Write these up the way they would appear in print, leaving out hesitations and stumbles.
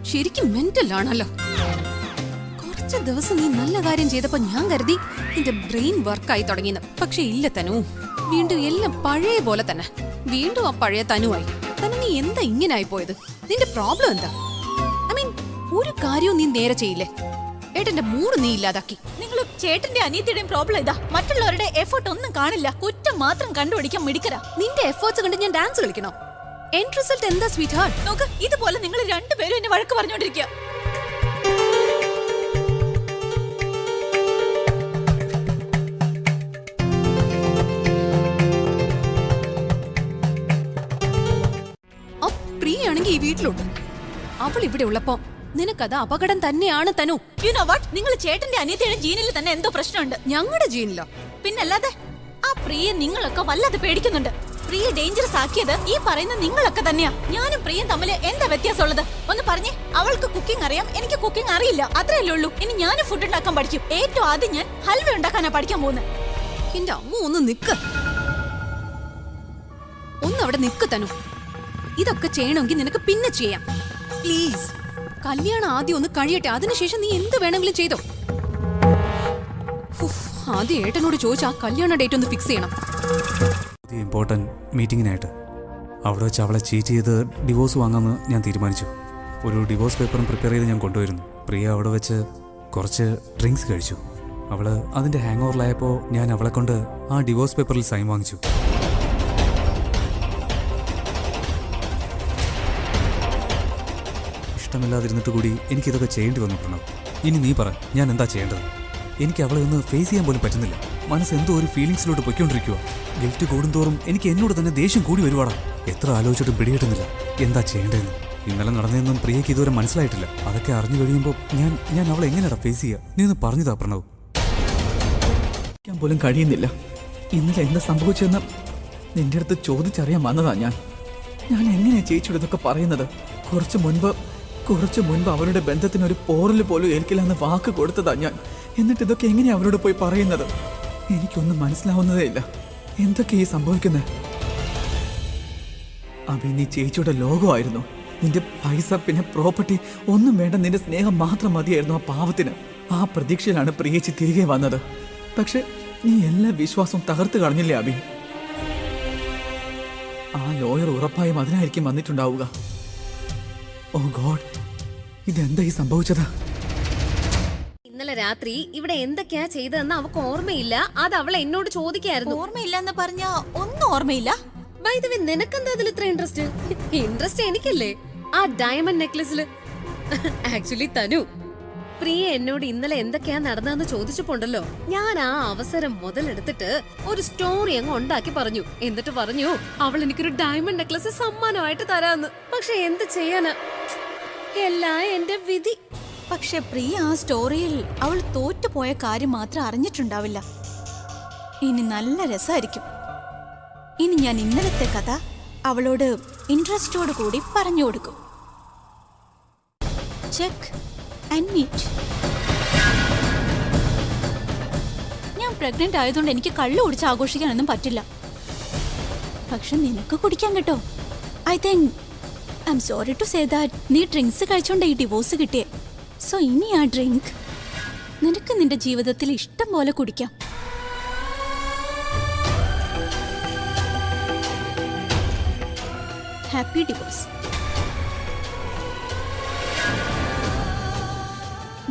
ശരിക്കും മെന്റൽ ആണല്ലോ. കുറച്ച് ദിവസം നീ നല്ല കാര്യം ചെയ്തപ്പോ ഞാൻ കരുതി നിന്റെ ബ്രെയിൻ വർക്കായി തുടങ്ങിയെന്ന്. പക്ഷെ ഇല്ല തനു, വീണ്ടും എല്ലാം പഴയ പോലെ തന്നെ. വീണ്ടും ആ പഴയ തനുവായി. തന്നെ നീ എന്താ ഇങ്ങനായി പോയത്? നിന്റെ പ്രോബ്ലം എന്താ? ഐ മീൻ, ഒരു കാര്യവും നീ നേരെ ചെയ്യില്ലേ? ഏട്ടന്റെ മൂഡ് നീ ഇല്ലാതാക്കി. നിങ്ങൾ ചേട്ടന്റെ അനിയത്തിയുടെയും പ്രോബ്ലം ഇതാ. മറ്റുള്ളവരുടെ എഫേർട്ട് ഒന്നും കാണില്ല, കുറ്റം മാത്രം കണ്ടുപിടിക്കാൻ മിടിക്കരാ. നിന്റെ എഫേർട്സ് കണ്ട് ഞാൻ ഡാൻസ് കളിക്കണോ? എൻഡ് റിസൾട്ട് എന്താ സ്വീറ്റ് ഹാർട്ട്? നോക്ക്, ഇതുപോലെ നിങ്ങൾ രണ്ടുപേരും എന്നെ വഴക്ക് പറഞ്ഞോണ്ടിരിക്കുക. പ്രിയാണെങ്കിൽ ഈ വീട്ടിലുണ്ട്. അവൾ ഇവിടെ ഉള്ളപ്പോ നിനക്കത് അപകടം തന്നെയാണ് തനു. യു നോ വാട്ട്, നിങ്ങൾ ചേട്ടന്റെ അനിയത്തിയുടെ ജീനിൽ തന്നെ എന്തോ പ്രശ്നമുണ്ട്. ഞങ്ങളുടെ ജീനിലോ? പിന്നല്ലാതെ. ആ പ്രിയെ നിങ്ങളൊക്കെ വല്ലാതെ പേടിക്കുന്നുണ്ട്. പ്രിയ ഡേഞ്ചറസ് ആക്കിയത് ഈ പറയുന്ന നിങ്ങളൊക്കെ തന്നെയാ. ഞാനും പ്രിയും തമ്മിൽ എന്താ വ്യത്യാസമുള്ളത്? ഒന്ന് പറഞ്ഞേ. അവൾക്ക് കുക്കിംഗ് അറിയാം, എനിക്ക് കുക്കിംഗ് അറിയില്ല, അത്രയല്ലേ ഉള്ളൂ. ഇനി ഞാനും ഫുഡ് ഉണ്ടാക്കാൻ പഠിക്കും. ഏറ്റവും ആദ്യം ഞാൻ ഹൽവ ഉണ്ടാക്കാനാ പഠിക്കാൻ പോകുന്നത്. എന്റെ അമ്മ ഒന്ന് നിക്ക്, അവിടെ നിക്ക് തനു. ഇതൊക്കെ ചെയ്യണമെങ്കിൽ നിനക്ക് പിന്നെ ചെയ്യാം. പ്ലീസ്, കല്യാണം ആദ്യം ഒന്ന് കഴിയട്ടെ, അതിനുശേഷം നീ എന്ത് വേണമെങ്കിലും ചെയ്തോ. ആദ്യം ഏട്ടനോട് ചോദിച്ചാ കല്യാണ ഡേറ്റ് ഒന്ന് ഫിക്സ് ചെയ്യണം. ഇമ്പോർട്ടൻറ്റ് മീറ്റിങ്ങിനായിട്ട് അവിടെ വെച്ച് അവളെ ചീറ്റ് ചെയ്ത് ഡിവോഴ്സ് വാങ്ങാമെന്ന് ഞാൻ തീരുമാനിച്ചു. ഒരു ഡിവോഴ്സ് പേപ്പറും പ്രിപ്പയർ ചെയ്ത് ഞാൻ കൊണ്ടുവരുന്നു. പ്രിയ അവിടെ വെച്ച് കുറച്ച് ഡ്രിങ്ക്സ് കഴിച്ചു. അവൾ അതിൻ്റെ ഹാങ് ഓവറിലായപ്പോൾ ഞാൻ അവളെ കൊണ്ട് ആ ഡിവോഴ്സ് പേപ്പറിൽ സൈൻ വാങ്ങിച്ചു. ഇഷ്ടമില്ലാതിരുന്നിട്ട് കൂടി എനിക്കിതൊക്കെ ചെയ്യേണ്ടി വന്നു പ്രണവ്. ഇനി നീ പറ, ഞാൻ എന്താ ചെയ്യേണ്ടത്? എനിക്ക് അവളെ ഒന്ന് ഫേസ് ചെയ്യാൻ പോലും പറ്റുന്നില്ല. മനസ്സ് എന്തോ ഒരു ഫീലിങ്സിലോട്ട് പൊയ്ക്കൊണ്ടിരിക്കുക. ഗിൽറ്റ് കൂടുന്തോറും എനിക്ക് എന്നോട് തന്നെ ദേഷ്യം കൂടി വരുവാടാ. എത്ര ആലോചിച്ചിട്ടും പിടികിട്ടുന്നില്ല എന്താ ചെയ്യേണ്ടതെന്ന്. ഇന്നലെ നടന്നതെന്നും പ്രിയയ്ക്ക് ഇതുവരെ മനസ്സിലായിട്ടില്ല. അതൊക്കെ അറിഞ്ഞു കഴിയുമ്പോൾ ഞാൻ അവളെ എങ്ങനെയാടാ ഫേസ് ചെയ്യുക? നീ ഒന്ന് പറഞ്ഞതാ പ്രണവ്. പോലും കഴിയുന്നില്ല. ഇന്നലെ എന്താ സംഭവിച്ചെന്ന് നിന്റെ അടുത്ത് ചോദിച്ചറിയാൻ വന്നതാ ഞാൻ എങ്ങനെയാ ചേച്ചിയോട് ഇതൊക്കെ പറയുന്നത്? കുറച്ചു മുൻപ് അവരുടെ ബന്ധത്തിനൊരു പോറൽ പോലും ഏൽക്കില്ല എന്ന് വാക്ക് കൊടുത്തതാ ഞാൻ. എന്നിട്ട് ഇതൊക്കെ എങ്ങനെയാ അവരോട് പോയി പറയുന്നത്? എനിക്കൊന്നും മനസ്സിലാവുന്നതേ ഇല്ല. എന്തൊക്കെ ഈ സംഭവിക്കുന്നത്? അഭി, നീ ചേച്ചിയുടെ ലോകമായിരുന്നു. നിന്റെ പൈസ പിന്നെ പ്രോപ്പർട്ടി ഒന്നും വേണ്ട, നിന്റെ സ്നേഹം മാത്രം മതിയായിരുന്നു ആ പാവത്തിന്. ആ പ്രതീക്ഷയിലാണ് പ്രിയേച്ചി തിരികെ വന്നത്. പക്ഷെ നീ എല്ലാ വിശ്വാസവും തകർത്ത് കളഞ്ഞില്ലേ അഭി? ആ ലോയർ ഉറപ്പായും അതിനായിരിക്കും വന്നിട്ടുണ്ടാവുക. ഓ ഗോഡ്, ഇതെന്താ ഈ സംഭവിച്ചത്? ഇന്നലെ രാത്രി ഇവിടെ എന്തൊക്കെയാ ചെയ്തതെന്ന് അവൾക്ക് ഓർമ്മയില്ല. അത് അവൾ എന്നോട് ചോദിക്കായിരുന്നു. ഓർമ്മയില്ലെന്ന് പറഞ്ഞാ ഒന്നും ഓർമ്മയില്ല. ബൈ ദ വേ, നിനക്കെന്താ അതിൽ ഇത്ര ഇൻട്രസ്റ്റ് എനിക്കല്ലേ ആ ഡയമണ്ട് നെക്ലസില്. ആക്ച്വലി തനു, പ്രിയ എന്നോട് ഇന്നലെ എന്തൊക്കെയാ നടന്നതെന്ന് ചോദിച്ചപ്പോണ്ടല്ലോ, ഞാൻ ആ അവസരം മുതലെടുത്തിട്ട് ഒരു സ്റ്റോറി അങ്ങ് ഉണ്ടാക്കി പറഞ്ഞു. എന്നിട്ട് പറഞ്ഞു അവൾ എനിക്കൊരു ഡയമണ്ട് നെക്ലസ് സമ്മാനമായിട്ട് തരാന്ന്. പക്ഷെ എന്ത് ചെയ്യാനാ, എല്ലാം എന്റെ വിധി. പക്ഷെ പ്രിയ ആ സ്റ്റോറിയിൽ അവൾ തോറ്റുപോയ കാര്യം മാത്രം അറിഞ്ഞിട്ടുണ്ടാവില്ല. ഇനി നല്ല രസമായിരിക്കും. ഇനി ഞാൻ ഇന്നലത്തെ കഥ അവളോട് ഇൻട്രസ്റ്റോട് കൂടി പറഞ്ഞു കൊടുക്കും. Check and meet. ഞാൻ പ്രഗ്നന്റ് ആയതുകൊണ്ട് എനിക്ക് കള്ളു കുടിച്ച് ആഘോഷിക്കാനൊന്നും പറ്റില്ല. പക്ഷെ നിനക്ക് കുടിക്കാൻ കേട്ടോ. I think I M sorry to say that നീ ഡ്രിങ്ക്സ് കഴിച്ചോണ്ട് ഈ ഡിവോഴ്സ് കിട്ടിയേ. സോ ഇനി ആ ഡ്രിങ്ക് നിനക്ക് നിന്റെ ജീവിതത്തിൽ ഇഷ്ടം പോലെ കുടിക്കാം. Happy divorce.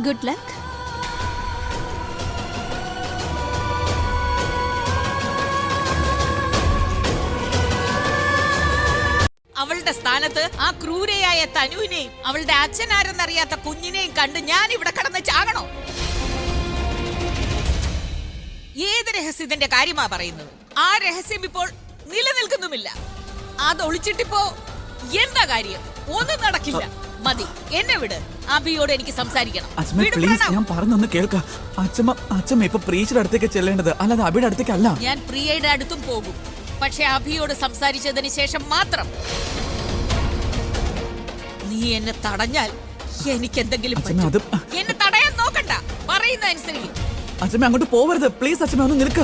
Good luck. അവളുടെ സ്ഥാനത്ത് ആ ക്രൂരയായ തനുവിനെയും അവളുടെ അച്ഛനാരെന്നറിയാത്ത കുഞ്ഞിനെയും കണ്ട് ഞാൻ ഇവിടെ കടന്ന് ചാകണോ? ഏത് രഹസ്യത്തിന്റെ കാര്യമാ പറയുന്നത്? ആ രഹസ്യം ഇപ്പോൾ നിലനിൽക്കുന്നുമില്ല. അത് ഒളിച്ചിട്ടിപ്പോ എന്താ കാര്യം? ഒന്നും നടക്കില്ല. മതി, എന്നെ വിട്. അഭിയോട് എനിക്ക് സംസാരിക്കണം. പ്ലീസ്, ഞാൻ പറഞ്ഞൊന്ന് കേൾക്ക. അച്ഛമ്മ ഇപ്പൊ പ്രിയയുടെ അടുത്തേക്ക് ചെല്ലേണ്ടത്, അല്ലാതെ അഭിയുടെ അടുത്തേക്കല്ല. ഞാൻ പ്രിയയുടെ അടുത്തും പോകും, പക്ഷെ അഭിയോട് സംസാരിച്ചതിന് ശേഷം മാത്രം. നീ എന്നെ തടഞ്ഞാൽ എനിക്ക് എന്തെങ്കിലും എന്നെ തടയാൻ നോക്കണ്ട. പറയുന്ന അനുസരിക്കും. അച്ഛമ്മ അങ്ങോട്ട് പോവരുത് പ്ലീസ്. അച്ഛമ്മ ഒന്ന് നിൽക്ക.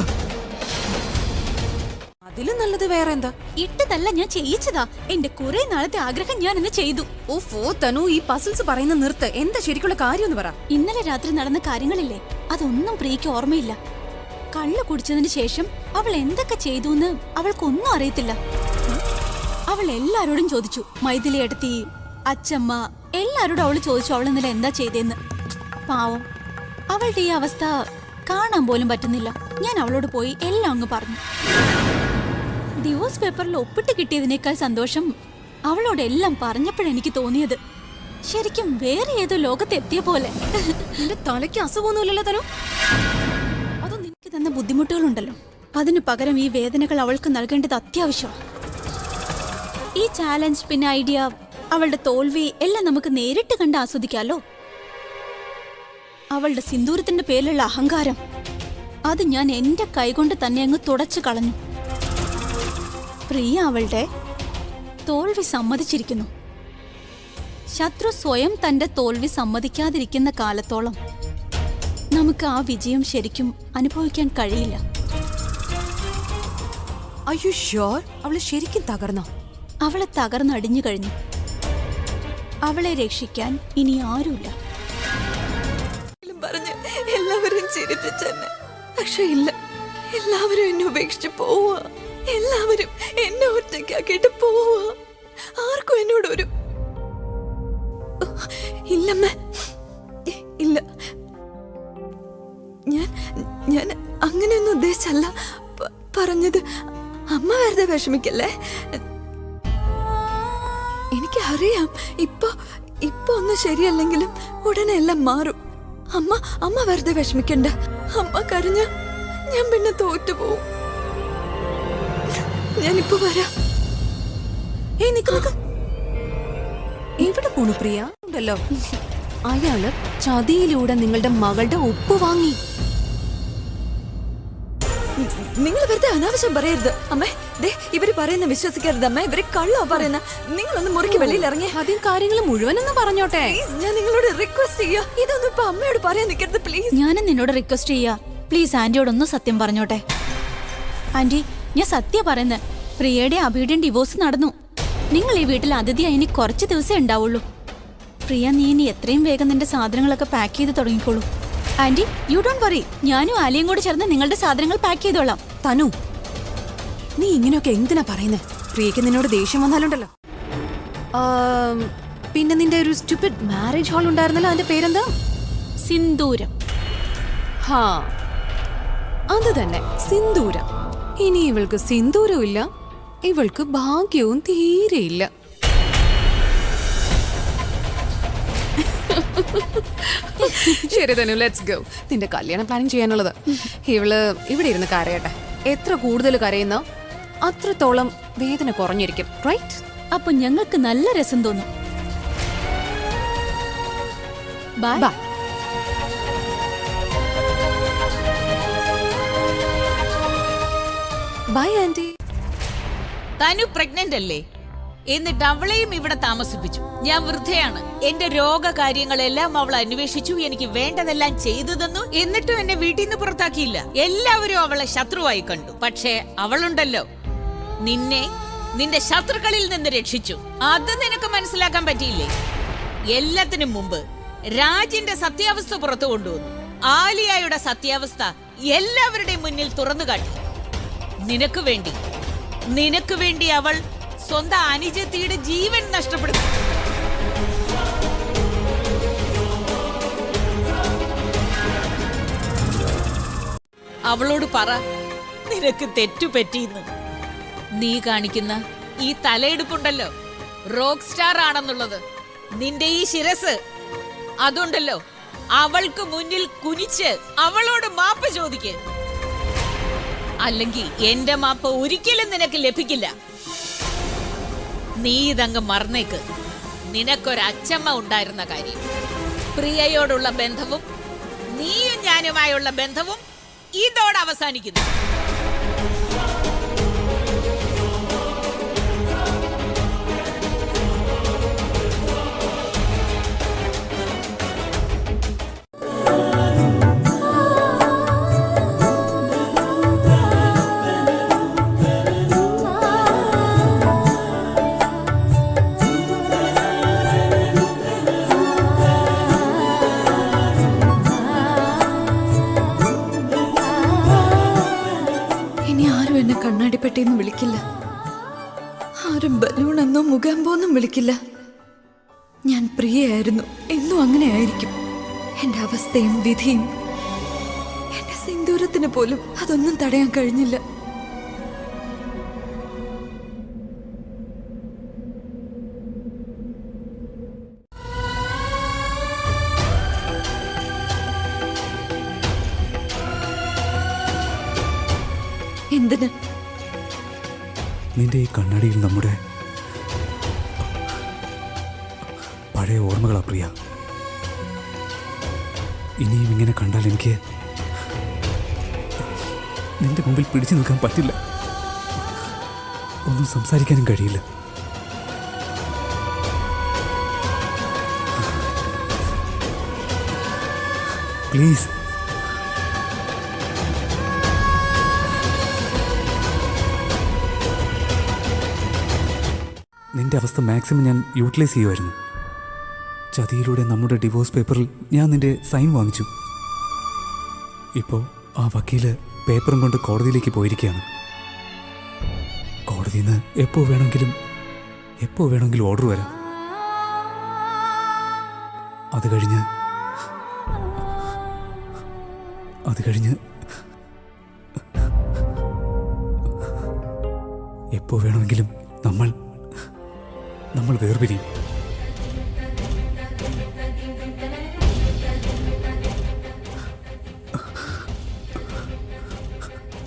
അതിലും നല്ലത് വേറെ എന്താ? ഇട്ടതല്ല, ഞാൻ ചെയ്യിച്ചതാ. എന്റെ കുറെ നാളത്തെ ആഗ്രഹം ഞാൻ ഇന്ന് ചെയ്തു. ഓ തനു, ഈ പസിൽസ് പറയുന്ന നിർത്ത്. എന്താ ശരിക്കുള്ള കാര്യം എന്ന് പറ. ഇന്നലെ രാത്രി നടന്ന കാര്യങ്ങളില്ലേ, അതൊന്നും പ്രിയക്ക് ഓർമ്മയില്ല. കള്ളു കുടിച്ചതിന് ശേഷം അവൾ എന്തൊക്കെ ചെയ്തു എന്ന് അവൾക്കൊന്നും അറിയത്തില്ല. അവൾ എല്ലാരോടും ചോദിച്ചു. മൈഥിലി എടുത്തി, അച്ഛമ്മ, എല്ലാരോടും അവള് ചോദിച്ചു അവൾ ഇന്നലെ എന്താ ചെയ്തേന്ന്. പാവം, അവളുടെ ഈ അവസ്ഥ കാണാൻ പോലും പറ്റുന്നില്ല. ഞാൻ അവളോട് പോയി എല്ലാം അങ്ങ് പറഞ്ഞു. ഡിവോഴ്സ് പേപ്പറിൽ ഒപ്പിട്ട് കിട്ടിയതിനേക്കാൾ സന്തോഷം അവളോട് എല്ലാം പറഞ്ഞപ്പോഴെനിക്ക് തോന്നിയത് ശരിക്കും വേറെ ഏതോ ലോകത്തെത്തിയ പോലെ. നിന്റെ തലയ്ക്ക് അസുഖമൊന്നുമില്ലല്ലോ തനു. അത് നിനക്ക് തന്ന ബുദ്ധിമുട്ടുകളുണ്ടല്ലോ, അതിനു പകരം ഈ വേദനകൾ അവൾക്ക് നൽകേണ്ടത് അത്യാവശ്യമാണ്. ഈ ചാലഞ്ച്, പിന്നെ ഐഡിയ, അവളുടെ തോൽവി എല്ലാം നമുക്ക് നേരിട്ട് കണ്ട് ആസ്വദിക്കാലോ. അവളുടെ സിന്ദൂരത്തിന്റെ പേരിലുള്ള അഹങ്കാരം, അത് ഞാൻ എന്റെ കൈകൊണ്ട് തന്നെ അങ്ങ് തുടച്ചു കളഞ്ഞു. പ്രിയ അവളുടെ തോൽവി സമ്മതിച്ചിരിക്കുന്നു. ശത്രു സ്വയം തന്റെ തോൽവി സമ്മതിക്കാതിരിക്കുന്ന കാലത്തോളം നമുക്ക് ആ വിജയം ശരിക്കും അനുഭവിക്കാൻ കഴിയില്ല. അയ്യോ ഷ്യോർ? അവള് ശരിക്കും തകർന്നോ? അവളെ തകർന്നടിഞ്ഞു കഴിഞ്ഞു. അവളെ രക്ഷിക്കാൻ ഇനി ആരുമില്ല. പറഞ്ഞ് എല്ലാവരും ചിരിപ്പിച്ചെന്നെ. പക്ഷെ ഇല്ല, എല്ലാവരും എന്നെ ഉപേക്ഷിച്ച് പോവാ. എല്ലാവരും എന്നെ ഒറ്റയ്ക്കാക്കിയിട്ട് പോവാ. ആർക്കും എന്നോടൊരു ഇല്ലമ്മ, ഇല്ല. ഞാൻ അങ്ങനെയൊന്നും ഉദ്ദേശിച്ചല്ല പറഞ്ഞത്. അമ്മ വെറുതെ വിഷമിക്കല്ലേ. എനിക്കറിയാം ഇപ്പൊ ഒന്നും ശരിയല്ലെങ്കിലും ഉടനെ എല്ലാം മാറും. അമ്മ വെറുതെ വിഷമിക്കണ്ട. അമ്മ കരഞ്ഞ ഞാൻ പിന്നെ തോറ്റുപോകും. ഞാനിപ്പോ വരാം. നിക്ക്. എവിടെ പോണു പ്രിയ? ഉണ്ടല്ലോ, അയാള് ചതിയിലൂടെ നിങ്ങളുടെ മകളുടെ ഒപ്പ് വാങ്ങി. നിങ്ങൾ വെറുതെ അനാവശ്യം പറയരുത് അമ്മേ. ദേ, ഇവര് പറയുന്ന വിശ്വസിക്കരുത് അമ്മ. ഇവര് കള്ളോ പറയുന്ന. നിങ്ങളൊന്ന് മുറിക്ക് വെളിയിൽ ഇറങ്ങി ആദ്യം കാര്യങ്ങൾ മുഴുവനൊന്ന് പറഞ്ഞോട്ടെ. ഞാൻ നിങ്ങളോട് റിക്വസ്റ്റ് ചെയ്യാ, ഇതൊന്നും ഇപ്പൊ അമ്മയോട് പറയാൻ നിൽക്കരുത് പ്ലീസ്. ഞാനും നിന്നോട് റിക്വസ്റ്റ് ചെയ്യാ, പ്ലീസ് ആന്റിയോടൊന്ന് സത്യം പറഞ്ഞോട്ടെ. ആന്റി, ഞാൻ സത്യം പറയുന്നത്. പ്രിയയുടെ അഭിയുടെയും ഡിവോഴ്സ് നടന്നു. നിങ്ങൾ ഈ വീട്ടിൽ അതിഥിയായി ഇനി കുറച്ച് ദിവസമേ ഉണ്ടാവുള്ളൂ. പ്രിയ, നീ ഇനി എത്രയും വേഗം നിന്റെ സാധനങ്ങളൊക്കെ പാക്ക് ചെയ്ത് തുടങ്ങിക്കോളൂ. Aunty, you don't worry. ഞാനും ആലിയും കൂടി ചേർന്ന് നിങ്ങളുടെ സാധനങ്ങൾ പാക്ക് ചെയ്തോളാം. തനു, നീ ഇങ്ങനെയൊക്കെ എന്തിനാ പറയുന്നത്? പ്രിയക്ക് നിന്നോട് ദേഷ്യം വന്നാലുണ്ടല്ലോ. പിന്നെ നിന്റെ ഒരു സ്റ്റുപ്പിഡ് മാരേജ് ഹാൾ ഉണ്ടായിരുന്നല്ലോ, അതിന്റെ പേരെന്താ? സിന്ദൂരം. ഹാ, അത് തന്നെ, സിന്ദൂരം. ഇനി ഇവൾക്ക് സിന്ദൂരവും ഇല്ല, ഇവൾക്ക് ഭാഗ്യവും തീരെയില്ല. ശരി തനു, ലെറ്റ്സ് ഗോ. നിന്റെ കല്യാണം പ്ലാനിങ് ചെയ്യാനുള്ളത്. ഇവള് ഇവിടെ ഇരുന്ന് കരയട്ടെ. എത്ര കൂടുതൽ കരയുന്ന അത്രത്തോളം വേദന കുറഞ്ഞിരിക്കും, റൈറ്റ്? അപ്പൊ ഞങ്ങൾക്ക് നല്ല രസം തോന്നും. Bye. Bye. Bye aunty. Tanu pregnant അല്ലേ? എന്നിട്ട് അവളെയും ഇവിടെ താമസിപ്പിച്ചു. ഞാൻ വൃദ്ധയാണ്. എന്റെ രോഗകാര്യങ്ങളെല്ലാം അവൾ അന്വേഷിച്ചു, എനിക്ക് വേണ്ടതെല്ലാം ചെയ്തു തന്നു. എന്നിട്ടും എന്നെ വീട്ടിൽ നിന്ന് പുറത്താക്കിയില്ല. എല്ലാവരും അവളെ ശത്രുവായി കണ്ടു. പക്ഷേ അവളുണ്ടല്ലോ, നിന്റെ ശത്രുക്കളിൽ നിന്ന് രക്ഷിച്ചു. അത് നിനക്ക് മനസ്സിലാക്കാൻ പറ്റിയില്ലേ? എല്ലാത്തിനും മുമ്പ് രാജിന്റെ സത്യാവസ്ഥ പുറത്തു കൊണ്ടുവന്നു. ആലിയയുടെ സത്യാവസ്ഥ എല്ലാവരുടെയും മുന്നിൽ തുറന്നു കാട്ടി. നിനക്ക് വേണ്ടി അവൾ സ്വന്തം അനുജത്തിയുടെ ജീവൻ നഷ്ടപ്പെടുത്തി. അവളോട് പറ, നിനക്ക് തെറ്റുപറ്റിയെന്ന്. നീ കാണിക്കുന്ന ഈ തലയെടുപ്പുണ്ടല്ലോ, റോക്ക് സ്റ്റാർ ആണെന്നുള്ളത്. നിന്റെ ഈ ശിരസ്, അതുണ്ടല്ലോ, അവൾക്ക് മുന്നിൽ കുനിച്ച് അവളോട് മാപ്പ് ചോദിക്ക്. അല്ലെങ്കിൽ എന്റെ മാപ്പ് ഒരിക്കലും നിനക്ക് ലഭിക്കില്ല. നീ ഇതങ്ങ് മറന്നേക്ക്. നിനക്കൊരച്ഛമ്മ ഉണ്ടായിരുന്ന കാര്യം, പ്രിയയോടുള്ള ബന്ധവും നീയും ഞാനുമായുള്ള ബന്ധവും ഇതോടെ അവസാനിക്കുന്നു. ആരും ബലൂണെന്നോ മുഖാമ്പോന്നും വിളിക്കില്ല. ഞാൻ പ്രിയയായിരുന്നു, എന്നും അങ്ങനെ ആയിരിക്കും. എന്റെ അവസ്ഥയും വിധിയും എന്റെ സിന്ദൂരത്തിന് പോലും അതൊന്നും തടയാൻ കഴിഞ്ഞില്ല. എന്തിന്? നിന്റെ ഈ കണ്ണാടിയിൽ നമ്മുടെ പഴയ ഓർമ്മകളാ പ്രിയ. ഇനിയും ഇങ്ങനെ കണ്ടാൽ എനിക്ക് നിന്റെ മുമ്പിൽ പിടിച്ചു നിൽക്കാൻ പറ്റില്ല. ഒന്നും സംസാരിക്കാനും കഴിയില്ല. പ്ലീസ്. നിന്റെ അവസ്ഥ മാക്സിമം ഞാൻ യൂട്ടിലൈസ് ചെയ്യുമായിരുന്നു. ചതിയിലൂടെ നമ്മുടെ ഡിവോഴ്സ് പേപ്പറിൽ ഞാൻ നിന്റെ സൈൻ വാങ്ങിച്ചു. ഇപ്പോൾ ആ വക്കീല് പേപ്പറും കൊണ്ട് കോടതിയിലേക്ക് പോയിരിക്കുകയാണ്. കോടതിയിൽ നിന്ന് എപ്പോൾ വേണമെങ്കിലും ഓർഡർ വരാം. അത് കഴിഞ്ഞ് എപ്പോൾ വേണമെങ്കിലും നമ്മൾ വേർപിരിയും.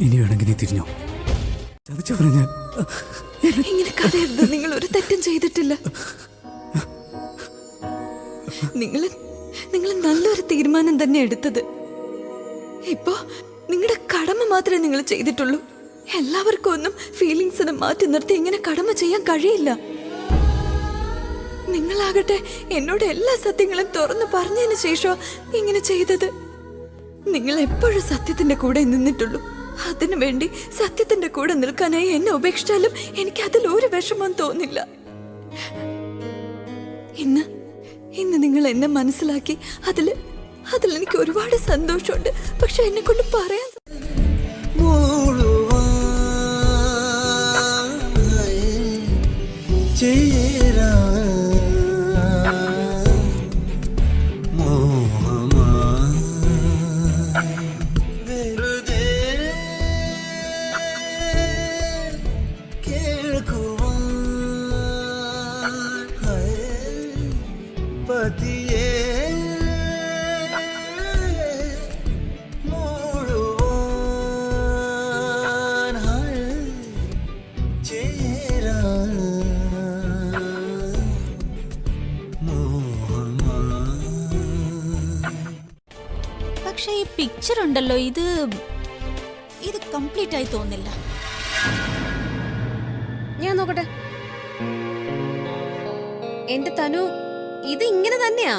ഇനി വേണമെങ്കിൽ നീ തിരിഞ്ഞോ. ചതിച്ചവനെ ഞാൻ. ഇങ്ങനെ കരയരുത്. നിങ്ങൾ ഒരു തെറ്റും ചെയ്തിട്ടില്ല. നിങ്ങൾ നല്ലൊരു തീരുമാനം തന്നെ എടുത്തത്. ഇപ്പോ നിങ്ങളുടെ കടമ മാത്രമേ നിങ്ങൾ ചെയ്തിട്ടുള്ളൂ. എല്ലാവർക്കും ഒന്നും ഫീലിങ്സിനെ മാറ്റി നിർത്തി ഇങ്ങനെ കടമ ചെയ്യാൻ കഴിയില്ല. നിങ്ങളാകട്ടെ എന്നോട് എല്ലാ സത്യങ്ങളും തുറന്നു പറഞ്ഞതിന് ശേഷം ഇങ്ങനെ ചെയ്തത്. നിങ്ങൾ എപ്പോഴും സത്യത്തിന്റെ കൂടെ നിന്നിട്ടുള്ളൂ. അതിനുവേണ്ടി സത്യത്തിന്റെ കൂടെ നിൽക്കാനായി എന്നെ ഉപേക്ഷിച്ചാലും എനിക്ക് അതിൽ ഒരു വിഷമം തോന്നില്ല. ഇന്ന് നിങ്ങൾ എന്നെ മനസ്സിലാക്കി. അതിൽ എനിക്ക് ഒരുപാട് സന്തോഷമുണ്ട്. പക്ഷെ എന്നെ കൊണ്ട് പറയാൻ പക്ഷെ ഈ പിക്ചർ ഉണ്ടല്ലോ, ഇത് കംപ്ലീറ്റ് ആയി തോന്നില്ല. ഞാൻ നോക്കട്ടെ. എന്റെ തനു, ഇത് ഇങ്ങനെ തന്നെയാ.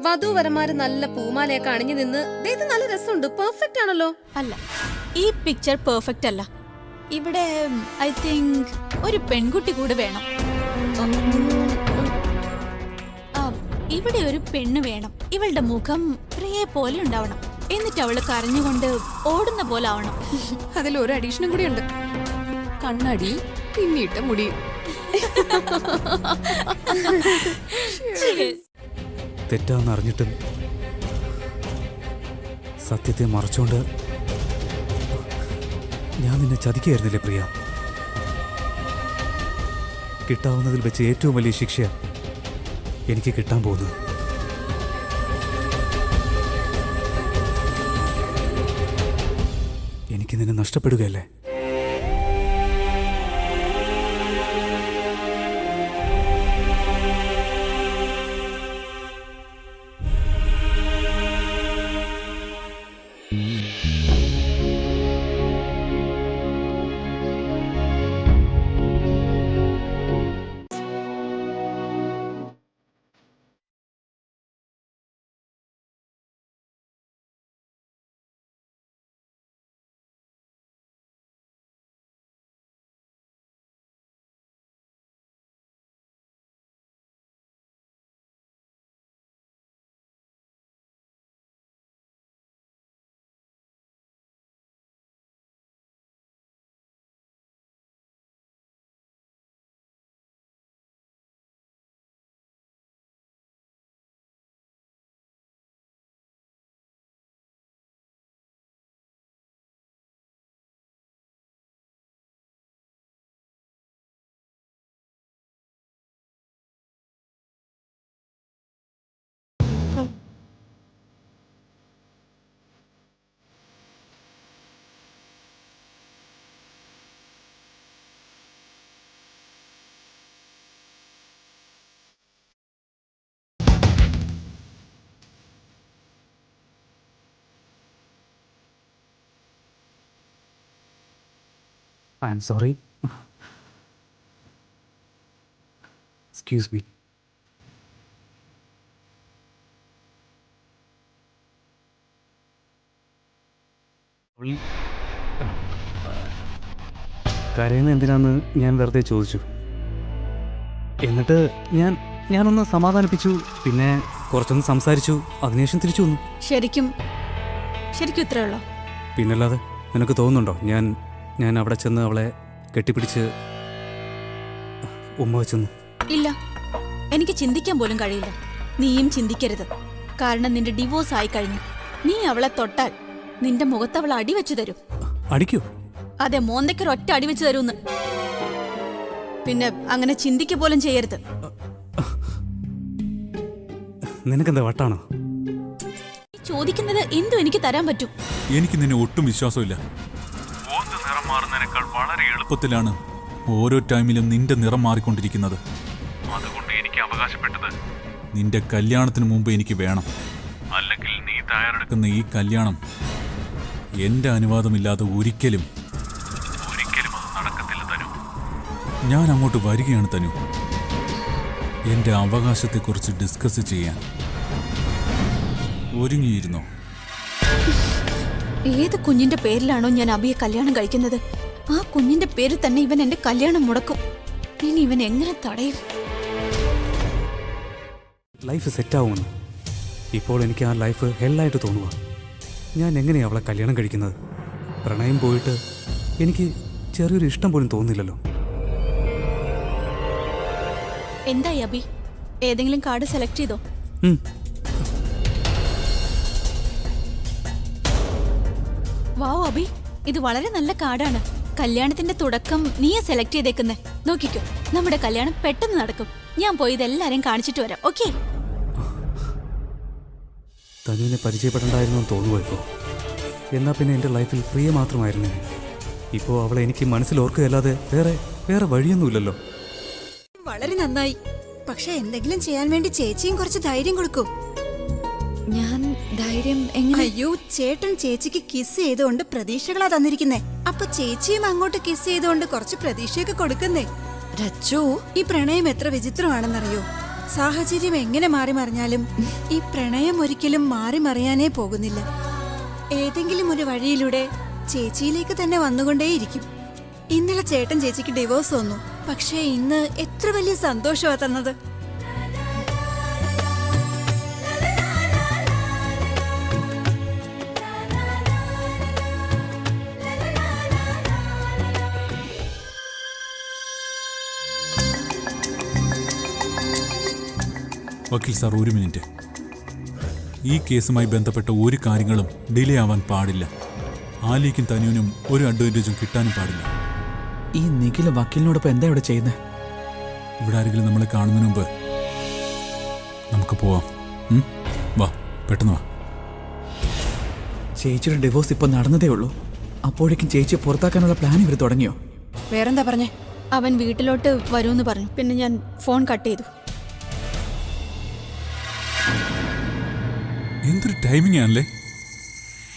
വധൂവരന്മാര് നല്ല പൂമാലയൊക്കെ അണിഞ്ഞു നിന്ന് ഇത് നല്ല രസമുണ്ട്. പെർഫെക്റ്റ് ആണല്ലോ. അല്ല, ഈ പിക്ചർ പെർഫെക്റ്റ് അല്ല. ഇവിടെ ഐ തിങ്ക് ഒരു പെൺകുട്ടി കൂടെ വേണം. ഇവിടെ ഒരു പെണ്ണ് വേണം. ഇവളുടെ മുഖം പ്രിയെ പോലെ ഉണ്ടാവണം. എന്നിട്ട് അവള് കരഞ്ഞുകൊണ്ട് ഓടുന്ന പോലെ ആവണം. അതിൽ ഒരു അഡീഷനും കൂടി ഉണ്ട്. കണ്ണടി പിന്നിട്ട മുടി. തെറ്റാന്ന് അറിഞ്ഞിട്ടും സത്യത്തെ മറച്ചുകൊണ്ട് ഞാൻ നിന്നെ ചതിക്കായിരുന്നില്ലേ പ്രിയ? കിട്ടാവുന്നതിൽ വെച്ച് ഏറ്റവും വലിയ ശിക്ഷയാണ് എനിക്ക് കിട്ടാൻ പോകുന്നത്. എനിക്ക് നിന്നെ നഷ്ടപ്പെടുകയല്ലേ? I M sorry. Excuse me. കരയുന്ന എന്തിനാന്ന് ഞാൻ വെറുതെ ചോദിച്ചു. എന്നിട്ട് ഞാനൊന്ന് സമാധാനിപ്പിച്ചു. പിന്നെ കുറച്ചൊന്ന് സംസാരിച്ചു. അതിനുശേഷം തിരിച്ചു വന്നു. ശരിക്കും ഇത്രേ ഉള്ളോ? പിന്നല്ലാതെ നിനക്ക് തോന്നുന്നുണ്ടോ ഞാൻ അവിടെ ചെന്ന് അവളെ കെട്ടിപ്പിടിച്ച് ഉമ്മ വെച്ചെന്ന്? ഇല്ല, എനിക്ക് ചിന്തിക്കാൻ പോലും കഴിയില്ല. നീയും ചിന്തിക്കരുത്. കാരണം നിന്റെ ഡിവോഴ്സ് ആയി കഴിഞ്ഞു. നീ അവളെ തൊട്ടാൽ നിന്റെ മുഖത്ത് അവൾ അടിവെച്ചു തരും. അടിക്കോ? അതെ, മോന്തയ്ക്കൊരൊറ്റ അടിവെച്ചു തരൂന്ന്. പിന്നെ അങ്ങനെ ചിന്തിക്കുക പോലും ചെയ്യരുത്. നിനക്കെന്താ വട്ടാണോ? നീ ചോദിക്കുന്നത് എന്തും എനിക്ക് തരാൻ പറ്റും. എനിക്ക് നിന്നെ ഒട്ടും വിശ്വാസമില്ല. നിറം മാറുന്നതിനേക്കാൾ വളരെ എളുപ്പത്തിലാണ് ഓരോ ടൈമിലും നിന്റെ നിറം മാറിക്കൊണ്ടിരിക്കുന്നത്. അതുകൊണ്ട് എനിക്ക് അവകാശപ്പെട്ടത് നിന്റെ കല്യാണത്തിന് മുമ്പ് എനിക്ക് വേണം. അല്ലെങ്കിൽ നീ തയ്യാറെടുക്കുന്ന ഈ കല്യാണം എന്റെ അനുവാദമില്ലാതെ ഒരിക്കലും അത് നടക്കത്തില്ല തനു. ഞാൻ അങ്ങോട്ട് വരികയാണ് തനു, എന്റെ അവകാശത്തെക്കുറിച്ച് ഡിസ്കസ് ചെയ്യാൻ. ഒരുങ്ങിയിരുന്നോ? ഏത് കുഞ്ഞിന്റെ പേരിലാണോ ഞാൻ അബിയെ കല്യാണം കഴിക്കുന്നത്, ആ കുഞ്ഞിന്റെ പേരിൽ തന്നെ ഇവൻ എന്റെ കല്യാണം മുടക്കും. ഇനി ഇവൻ എങ്ങനെ തടയും? ലൈഫ് സെറ്റാവുമെന്ന് ഇപ്പോൾ എനിക്ക് ആ ലൈഫ് ഹെല്ലായിട്ട് തോന്നുക. ഞാൻ എങ്ങനെയാണ് അവളെ കല്യാണം കഴിക്കുന്നത്? പ്രണയം പോയിട്ട് എനിക്ക് ചെറിയൊരു ഇഷ്ടം പോലും തോന്നുന്നില്ലല്ലോ. എന്തായി അബി? ഏതെങ്കിലും കാർഡ് സെലക്ട് ചെയ്തോ? വാവ് അബി, ഇത് വളരെ നല്ല കാർഡാണ്. കല്യാണത്തിന്റെ തുടക്കം നീയെ സെലക്ട് ചെയ്തേക്കുന്നേ. നോക്കിക്കോ, നമ്മുടെ കല്യാണം പെട്ടെന്ന് നടക്കും. ഞാൻ പോയി ഇതെല്ലാരെയും കാണിച്ചിട്ട് വരാം. ഓക്കെ? തനുവിനെ പരിചയപ്പെടണ്ടായിരുന്നു തോന്നുമോ ഇപ്പോൾ? എന്നാൽ പിന്നെ എൻ്റെ ലൈഫിൽ പ്രിയ മാത്രമായിരുന്നേ. ഇപ്പോൾ അവളെ എനിക്ക് മനസ്സിൽ ഓർക്കുകയല്ലാതെ വേറെ വഴിയൊന്നുമില്ലല്ലോ. വളരെ നന്നായി. പക്ഷെ എന്തെങ്കിലും ചെയ്യാൻ വേണ്ടി ചേച്ചിയും കുറച്ച് ധൈര്യം കൊടുക്കൂ. ഞാൻ ധൈര്യം എങ്ങനെ? അയ്യോ, ചേട്ടൻ ചേച്ചിക്ക് കിസ് ചെയ്തുകൊണ്ട് പ്രതീക്ഷകളാ തന്നിരിക്കുന്നേ. അപ്പൊ ചേച്ചിയും അങ്ങോട്ട് കിസ് ചെയ്തുകൊണ്ട് കുറച്ച് പ്രതീക്ഷയൊക്കെ കൊടുക്കുന്നേ. രച്ചു, ഈ പ്രണയം എത്ര വിചിത്രമാണെന്നറിയോ? സാഹചര്യം എങ്ങനെ മാറി മറിഞ്ഞാലും ഈ പ്രണയം ഒരിക്കലും മാറി മറിയാനേ പോകുന്നില്ല. ഏതെങ്കിലും ഒരു വഴിയിലൂടെ ചേച്ചിയിലേക്ക് തന്നെ വന്നുകൊണ്ടേയിരിക്കും. ഇന്നലെ ചേട്ടൻ ചേച്ചിക്ക് ഡിവോഴ്സ് വന്നു. പക്ഷേ ഇന്ന് എത്ര വലിയ സന്തോഷമാ തന്നത്. വക്കീൽ സാർ, ഒരു മിനിറ്റ്. ഈ കേസുമായി ബന്ധപ്പെട്ട ഒരു കാര്യങ്ങളും ഡിലേ ആവാൻ പാടില്ല. ആലിക്കും തനുവിനും ഒരു അഡ്വാൻറ്റേജും കിട്ടാനും പാടില്ല. ഈ നിഖില് വക്കീലിനോടൊപ്പം എന്താ ഇവിടെ ചെയ്യുന്നത്? ഇവിടെ ആരെങ്കിലും നമ്മളെ കാണുന്നതിന് മുമ്പ് നമുക്ക് പോവാം. വാ, പെട്ടെന്ന് വാ. ചേച്ചിയുടെ ഡിവോഴ്സ് ഇപ്പൊ നടന്നതേ ഉള്ളൂ. അപ്പോഴേക്കും ചേച്ചിയെ പുറത്താക്കാനുള്ള പ്ലാൻ ഇവർ തുടങ്ങിയോ? വേറെന്താ പറഞ്ഞേ? അവൻ വീട്ടിലോട്ട് വരുമെന്ന് പറഞ്ഞു. പിന്നെ ഞാൻ ഫോൺ കട്ട് ചെയ്തു. എന്തൊരു ടൈമിംഗ് ആണല്ലേ.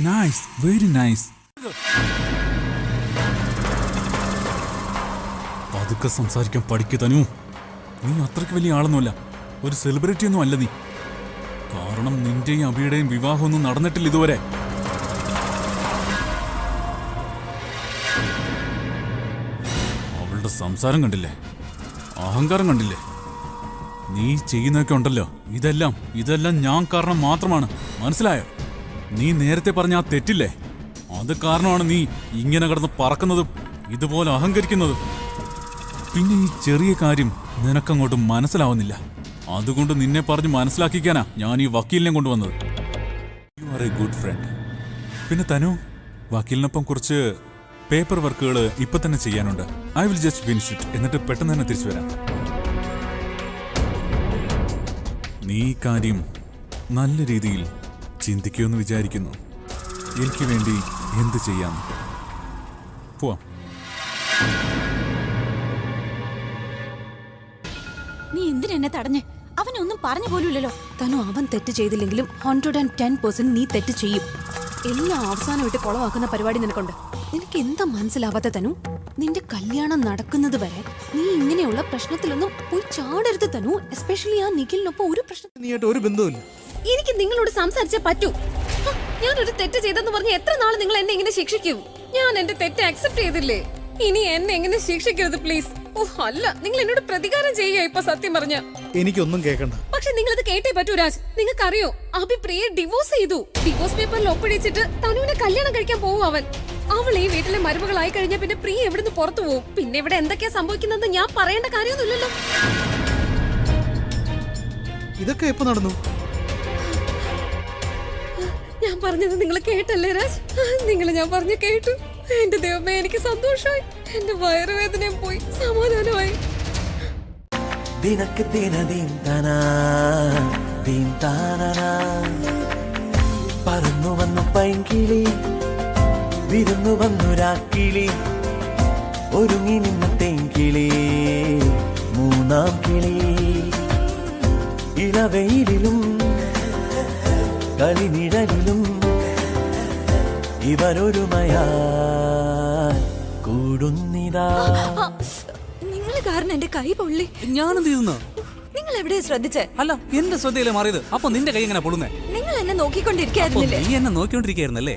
Nice, very nice. പതുക്കെ സംസാരിക്കാൻ പഠിക്കു തനു. നീ അത്രയ്ക്ക് വലിയ ആളൊന്നുമല്ല, ഒരു സെലിബ്രിറ്റി ഒന്നും അല്ല നീ. കാരണം നിന്റെയും അബിയുടെയും വിവാഹമൊന്നും നടന്നിട്ടില്ല ഇതുവരെ. അവളുടെ സംസാരം കണ്ടില്ലേ? അഹങ്കാരം കണ്ടില്ലേ? നീ ചെയ്യുന്നതൊക്കെ ഉണ്ടല്ലോ, ഇതെല്ലാം ഞാൻ കാരണം മാത്രമാണ്. മനസ്സിലായോ? നീ നേരത്തെ പറഞ്ഞ ആ തെറ്റില്ലേ, അത് കാരണമാണ് നീ ഇങ്ങനെ കിടന്ന് പറക്കുന്നതും ഇതുപോലെ അഹങ്കരിക്കുന്നതും. പിന്നെ ഈ ചെറിയ കാര്യം നിനക്കങ്ങോട്ട് മനസ്സിലാവുന്നില്ല. അതുകൊണ്ട് നിന്നെ പറഞ്ഞ് മനസ്സിലാക്കിക്കാനാ ഞാൻ ഈ വക്കീലിനെ കൊണ്ടുവന്നത്. You are A good friend. പിന്നെ തനു, വക്കീലിനൊപ്പം കുറച്ച് പേപ്പർ വർക്കുകൾ ഇപ്പൊ തന്നെ ചെയ്യാനുണ്ട്. I will just finish it. എന്നിട്ട് പെട്ടെന്ന് തന്നെ തിരിച്ചു വരാം. നീ ഈ കാര്യം നല്ല രീതിയിൽ ചിന്തിക്കുമെന്ന് വിചാരിക്കുന്നു. എനിക്ക് വേണ്ടി എന്ത് ചെയ്യാം? പോവാം. നീ എന്തിനെന്നെ തടഞ്ഞേ? അവനൊന്നും പറഞ്ഞു പോലുമില്ലല്ലോ. തനു, അവൻ തെറ്റ് ചെയ്തില്ലെങ്കിലും 110% നീ തെറ്റ് ചെയ്യും. എല്ലാം അവസാനമായിട്ട് കുളവാക്കുന്ന പരിപാടി നിനക്കുണ്ട്. നിനക്ക് എന്താ മനസ്സിലാവാത്ത തനു? നിന്റെ കല്യാണം നടക്കുന്നത് വരെ നീ ഇങ്ങനെയുള്ള പ്രശ്നത്തിലൊന്നും പോയി ചാടരുത് തനു. എസ്പെഷ്യലി ആ നിഖിലിനൊപ്പം ഒരു പ്രശ്നം. നീയായിട്ട് ഒരു ബന്ധവുമില്ല. എനിക്ക് നിങ്ങളോട് സംസാരിച്ചേ പറ്റൂ. ഞാനൊരു തെറ്റ് ചെയ്തെന്ന് പറഞ്ഞ് എത്ര നാൾ നിങ്ങൾ എന്നെ ഇങ്ങനെ ശിക്ഷിക്കും? ഞാൻ എന്റെ തെറ്റ് അക്സെപ്റ്റ് ചെയ്തില്ലേ? ഇനി എന്നെ എങ്ങനെ ശിക്ഷിക്കരുത് പ്ലീസ്. ഓഹ് അല്ല, നിങ്ങൾ എന്നോട് പ്രതികാരം ചെയ്യുക ഇപ്പൊ സത്യം പറഞ്ഞ. എനിക്കൊന്നും കേൾക്കണ്ട. പക്ഷെ നിങ്ങൾ ഇത് കേട്ടേ പറ്റൂ രാജ്. നിങ്ങൾക്കറിയോ അഭി പ്രിയെ ഡിവോഴ്സ് ചെയ്തു. ഡിവോഴ്സ് പേപ്പറിൽ ഒപ്പിടിച്ചിട്ട് തനുവിനെ കല്യാണം കഴിക്കാൻ പോവും അവൻ. അവൾ ഈ വീട്ടിലെ മരുമകളായി കഴിഞ്ഞാൽ പിന്നെ പ്രിയ എവിടുന്ന് പുറത്തു പോവും? പിന്നെ ഇവിടെ എന്തൊക്കെയാ സംഭവിക്കുന്നത് ഞാൻ പറയേണ്ട കാര്യമൊന്നുമില്ലല്ലോ. ഇതൊക്കെ എപ്പോ നടന്നു? ഞാൻ പറഞ്ഞത് നിങ്ങൾ കേട്ടല്ലേ രാജ്? നിങ്ങൾ ഞാൻ പറഞ്ഞു കേട്ടു. എന്റെ ദൈവമേ, എനിക്ക് സന്തോഷമായി. എന്റെ വയറുവേദനയും പോയി, സമാധാനമായി. ദിനക്ക് ദിനദീം തനാ ദീം താനനാ പറന്നു വന്നു പൈങ്കിളി വിരുന്നു വന്നു രാക്കിളി ഒരുങ്ങി നിന്ന തേങ്കിളി മൂന്നാം കിളി ഇളവെയിലും കളിനിഴലിലും ഇവരൊരുമയാ കൂടുന്നിതാ. നിങ്ങൾ കാരണം എന്റെ കൈ പൊള്ളി. ഞാനെന്ത് ചെയ്യുന്ന? നിങ്ങൾ എവിടെയാ ശ്രദ്ധിച്ചേ? അല്ല, എന്റെ ശ്രദ്ധയിലെ മാറിയത്. അപ്പൊ നിന്റെ കൈ എങ്ങനെ പൊള്ളുന്നേ? നിങ്ങൾ എന്നെ നോക്കിക്കൊണ്ടിരിക്കായിരുന്നില്ലേ? നീ എന്നെ നോക്കിക്കൊണ്ടിരിക്കായിരുന്നല്ലേ?